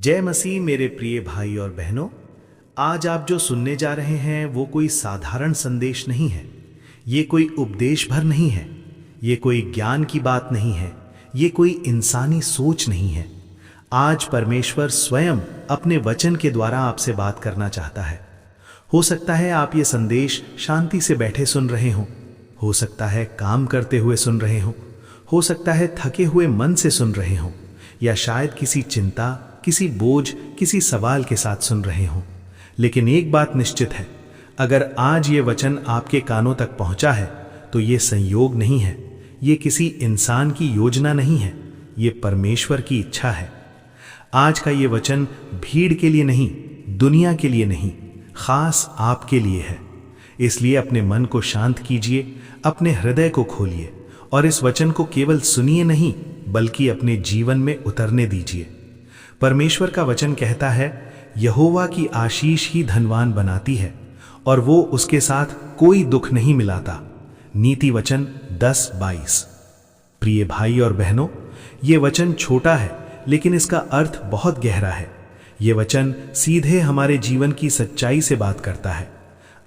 जय मसीह मेरे प्रिय भाई और बहनों। आज आप जो सुनने जा रहे हैं वो कोई साधारण संदेश नहीं है। ये कोई उपदेश भर नहीं है। ये कोई ज्ञान की बात नहीं है। ये कोई इंसानी सोच नहीं है। आज परमेश्वर स्वयं अपने वचन के द्वारा आपसे बात करना चाहता है। हो सकता है आप ये संदेश शांति से बैठे सुन रहे हो सकता है काम करते हुए सुन रहे हो सकता है थके हुए मन से सुन रहे हो, या शायद किसी चिंता, किसी बोझ, किसी सवाल के साथ सुन रहे हो। लेकिन एक बात निश्चित है, अगर आज ये वचन आपके कानों तक पहुंचा है तो ये संयोग नहीं है, ये किसी इंसान की योजना नहीं है, ये परमेश्वर की इच्छा है। आज का ये वचन भीड़ के लिए नहीं, दुनिया के लिए नहीं, खास आपके लिए है। इसलिए अपने मन को शांत कीजिए, अपने हृदय को खोलिए और इस वचन को केवल सुनिए नहीं बल्कि अपने जीवन में उतरने दीजिए। परमेश्वर का वचन कहता है, यहोवा की आशीष ही धनवान बनाती है और वो उसके साथ कोई दुख नहीं मिलाता। नीति वचन 10:22। प्रिय भाई और बहनों, ये वचन छोटा है लेकिन इसका अर्थ बहुत गहरा है। ये वचन सीधे हमारे जीवन की सच्चाई से बात करता है।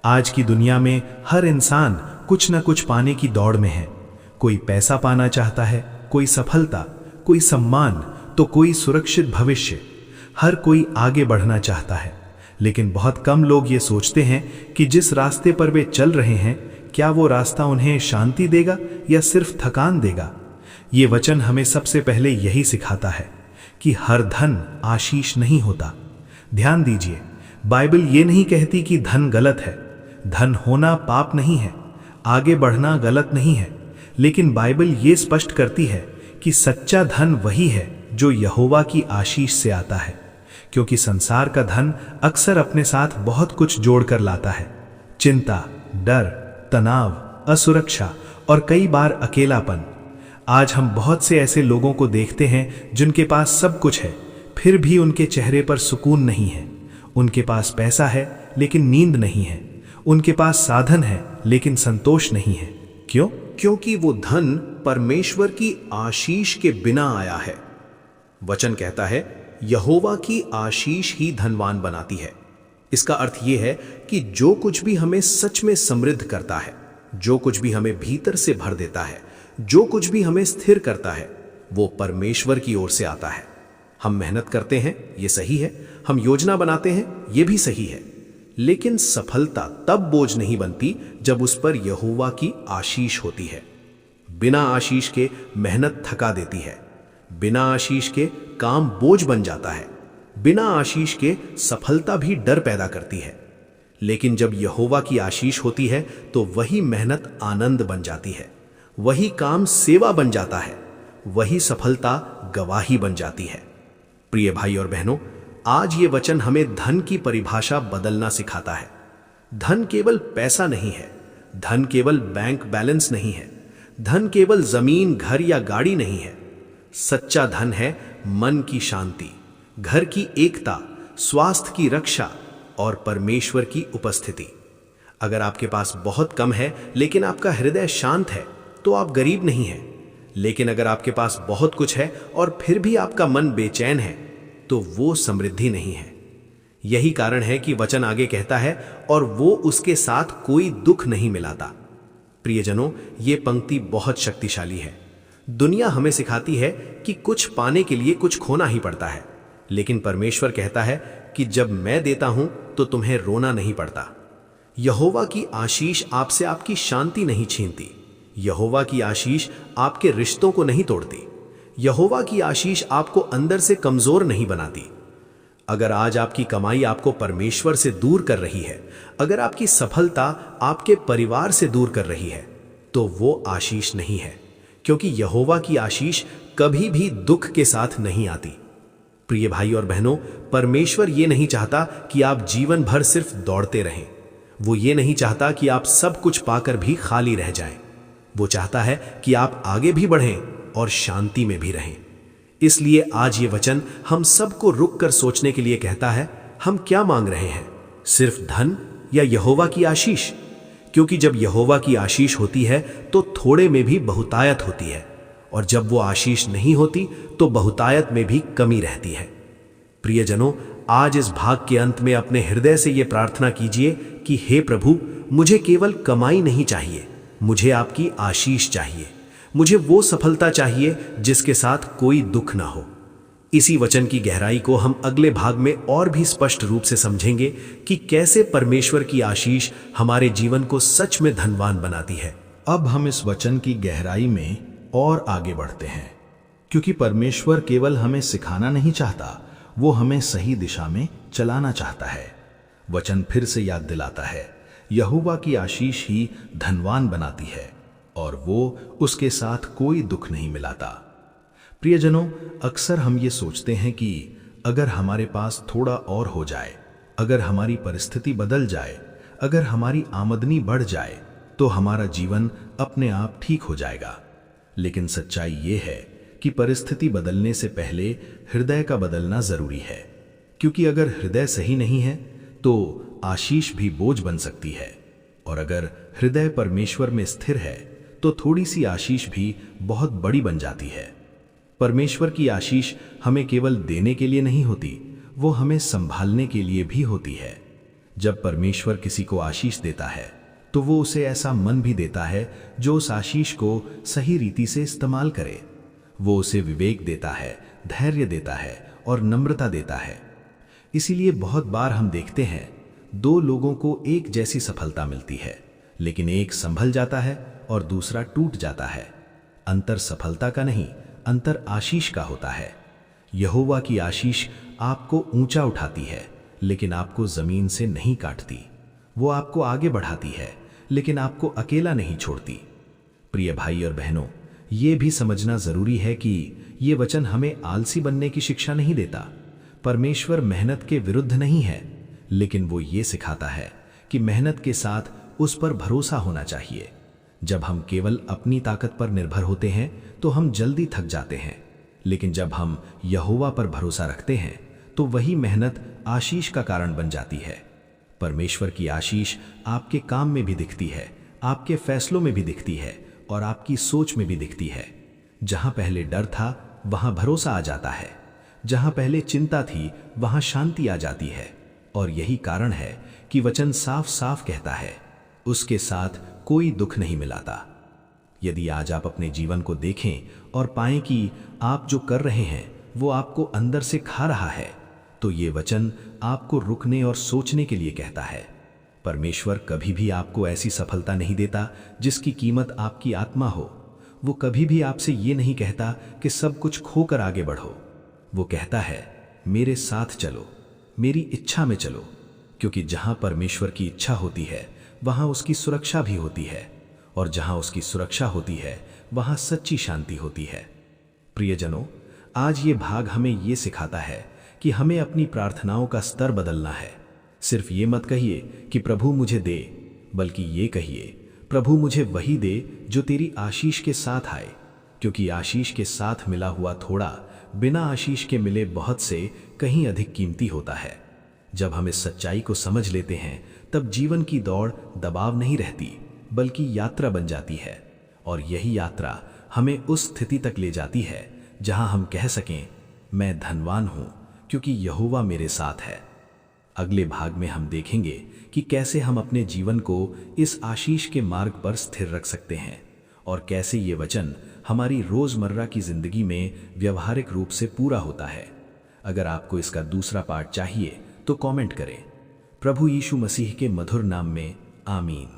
आज की दुनिया में हर इंसान कुछ न कुछ पाने की दौड़ में है। कोई पैसा पाना चाहता है, कोई सफलता, कोई सम्मान, तो कोई सुरक्षित भविष्य। हर कोई आगे बढ़ना चाहता है, लेकिन बहुत कम लोग ये सोचते हैं कि जिस रास्ते पर वे चल रहे हैं, क्या वो रास्ता उन्हें शांति देगा या सिर्फ थकान देगा। ये वचन हमें सबसे पहले यही सिखाता है कि हर धन आशीष नहीं होता। ध्यान दीजिए, बाइबल ये नहीं कहती कि धन गलत है। धन होना पाप नहीं है, आगे बढ़ना गलत नहीं है, लेकिन बाइबल ये स्पष्ट करती है कि सच्चा धन वही है जो यहोवा की आशीष से आता है। क्योंकि संसार का धन अक्सर अपने साथ बहुत कुछ जोड़कर लाता है। चिंता, डर, तनाव, असुरक्षा और कई बार अकेलापन। आज हम बहुत से ऐसे लोगों को देखते हैं जिनके पास सब कुछ है, फिर भी उनके चेहरे पर सुकून नहीं है। उनके पास पैसा है लेकिन नींद नहीं है। उनके पास साधन है लेकिन संतोष नहीं है। क्यों? क्योंकि वो धन परमेश्वर की आशीष के बिना आया है। वचन कहता है, यहोवा की आशीष ही धनवान बनाती है। इसका अर्थ यह है कि जो कुछ भी हमें सच में समृद्ध करता है, जो कुछ भी हमें भीतर से भर देता है, जो कुछ भी हमें स्थिर करता है, वो परमेश्वर की ओर से आता है। हम मेहनत करते हैं, ये सही है। हम योजना बनाते हैं, ये भी सही है। लेकिन सफलता तब बोझ नहीं बनती जब उस पर यहोवा की आशीष होती है। बिना आशीष के मेहनत थका देती है। बिना आशीष के काम बोझ बन जाता है। बिना आशीष के सफलता भी डर पैदा करती है। लेकिन जब यहोवा की आशीष होती है तो वही मेहनत आनंद बन जाती है, वही काम सेवा बन जाता है, वही सफलता गवाही बन जाती है। प्रिय भाई और बहनों, आज ये वचन हमें धन की परिभाषा बदलना सिखाता है। धन केवल पैसा नहीं है। धन केवल बैंक बैलेंस नहीं है। धन केवल जमीन, घर या गाड़ी नहीं है। सच्चा धन है मन की शांति, घर की एकता, स्वास्थ्य की रक्षा और परमेश्वर की उपस्थिति। अगर आपके पास बहुत कम है लेकिन आपका हृदय शांत है तो आप गरीब नहीं हैं। लेकिन अगर आपके पास बहुत कुछ है और फिर भी आपका मन बेचैन है तो वो समृद्धि नहीं है। यही कारण है कि वचन आगे कहता है, और वो उसके साथ कोई दुख नहीं मिलाता। प्रियजनों, ये पंक्ति बहुत शक्तिशाली है। दुनिया हमें सिखाती है कि कुछ पाने के लिए कुछ खोना ही पड़ता है, लेकिन परमेश्वर कहता है कि जब मैं देता हूं तो तुम्हें रोना नहीं पड़ता। यहोवा की आशीष आपसे आपकी शांति नहीं छीनती। यहोवा की आशीष आपके रिश्तों को नहीं तोड़ती। यहोवा की आशीष आपको अंदर से कमजोर नहीं बनाती। अगर आज आपकी कमाई आपको परमेश्वर से दूर कर रही है, अगर आपकी सफलता आपके परिवार से दूर कर रही है, तो वो आशीष नहीं है, क्योंकि यहोवा की आशीष कभी भी दुख के साथ नहीं आती। प्रिय भाई और बहनों, परमेश्वर ये नहीं चाहता कि आप जीवन भर सिर्फ दौड़ते रहें। वो ये नहीं चाहता कि आप सब कुछ पाकर भी खाली रह जाएं। वो चाहता है कि आप आगे भी बढ़ें और शांति में भी रहें। इसलिए आज ये वचन हम सबको रुक कर सोचने के लिए कहता है, हम क्या मांग रहे हैं? सिर्फ धन या यहोवा की आशीष? क्योंकि जब यहोवा की आशीष होती है तो थोड़े में भी बहुतायत होती है, और जब वो आशीष नहीं होती तो बहुतायत में भी कमी रहती है। प्रियजनों, आज इस भाग के अंत में अपने हृदय से यह प्रार्थना कीजिए कि हे प्रभु, मुझे केवल कमाई नहीं चाहिए, मुझे आपकी आशीष चाहिए। मुझे वो सफलता चाहिए जिसके साथ कोई दुख ना हो। इसी वचन की गहराई को हम अगले भाग में और भी स्पष्ट रूप से समझेंगे कि कैसे परमेश्वर की आशीष हमारे जीवन को सच में धनवान बनाती है। अब हम इस वचन की गहराई में और आगे बढ़ते हैं, क्योंकि परमेश्वर केवल हमें सिखाना नहीं चाहता, वो हमें सही दिशा में चलाना चाहता है। वचन फिर से याद दिलाता है, यहोवा की आशीष ही धनवान बनाती है और वो उसके साथ कोई दुख नहीं मिलाता। प्रियजनों, अक्सर हम ये सोचते हैं कि अगर हमारे पास थोड़ा और हो जाए, अगर हमारी परिस्थिति बदल जाए, अगर हमारी आमदनी बढ़ जाए, तो हमारा जीवन अपने आप ठीक हो जाएगा। लेकिन सच्चाई ये है कि परिस्थिति बदलने से पहले हृदय का बदलना जरूरी है, क्योंकि अगर हृदय सही नहीं है तो आशीष भी बोझ बन सकती है, और अगर हृदय परमेश्वर में स्थिर है तो थोड़ी सी आशीष भी बहुत बड़ी बन जाती है। परमेश्वर की आशीष हमें केवल देने के लिए नहीं होती, वो हमें संभालने के लिए भी होती है। जब परमेश्वर किसी को आशीष देता है तो वो उसे ऐसा मन भी देता है जो उस आशीष को सही रीति से इस्तेमाल करे। वो उसे विवेक देता है, धैर्य देता है और नम्रता देता है। इसीलिए बहुत बार हम देखते हैं दो लोगों को एक जैसी सफलता मिलती है, लेकिन एक संभल जाता है और दूसरा टूट जाता है। अंतर सफलता का नहीं, अंतर आशीष का होता है। यहोवा की आशीष आपको ऊंचा उठाती है, लेकिन आपको जमीन से नहीं काटती। वो आपको आगे बढ़ाती है, लेकिन आपको अकेला नहीं छोड़ती। प्रिय भाई और बहनों, ये भी समझना जरूरी है कि ये वचन हमें आलसी बनने की शिक्षा नहीं देता। परमेश्वर मेहनत के विरुद्ध नहीं है, लेकिन वो ये सिखाता है कि मेहनत के साथ उस पर भरोसा होना चाहिए। जब हम केवल अपनी ताकत पर निर्भर होते हैं तो हम जल्दी थक जाते हैं, लेकिन जब हम यहोवा पर भरोसा रखते हैं तो वही मेहनत आशीष का कारण बन जाती है। परमेश्वर की आशीष आपके काम में भी दिखती है, आपके फैसलों में भी दिखती है और आपकी सोच में भी दिखती है। जहां पहले डर था वहां भरोसा आ जाता है, जहां पहले चिंता थी वहां शांति आ जाती है। और यही कारण है कि वचन साफ साफ कहता है, उसके साथ कोई दुख नहीं मिलाता। यदि आज आप अपने जीवन को देखें और पाएं कि आप जो कर रहे हैं वो आपको अंदर से खा रहा है, तो ये वचन आपको रुकने और सोचने के लिए कहता है। परमेश्वर कभी भी आपको ऐसी सफलता नहीं देता जिसकी कीमत आपकी आत्मा हो। वो कभी भी आपसे ये नहीं कहता कि सब कुछ खोकर आगे बढ़ो। वो कहता है, मेरे साथ चलो, मेरी इच्छा में चलो, क्योंकि जहां परमेश्वर की इच्छा होती है वहां उसकी सुरक्षा भी होती है, और जहां उसकी सुरक्षा होती है वहां सच्ची शांति होती है। प्रियजनों, आज ये भाग हमें ये सिखाता है कि हमें अपनी प्रार्थनाओं का स्तर बदलना है। सिर्फ ये मत कहिए कि प्रभु मुझे दे, बल्कि ये कहिए, प्रभु मुझे वही दे जो तेरी आशीष के साथ आए, क्योंकि आशीष के साथ मिला हुआ थोड़ा बिना आशीष के मिले बहुत से कहीं अधिक कीमती होता है। जब हम इस सच्चाई को समझ लेते हैं तब जीवन की दौड़ दबाव नहीं रहती, बल्कि यात्रा बन जाती है, और यही यात्रा हमें उस स्थिति तक ले जाती है जहां हम कह सकें, मैं धनवान हूं क्योंकि यहोवा मेरे साथ है। अगले भाग में हम देखेंगे कि कैसे हम अपने जीवन को इस आशीष के मार्ग पर स्थिर रख सकते हैं और कैसे ये वचन हमारी रोजमर्रा की जिंदगी में व्यवहारिक रूप से पूरा होता है। अगर आपको इसका दूसरा पार्ट चाहिए तो कमेंट करें। प्रभु यीशु मसीह के मधुर नाम में आमीन।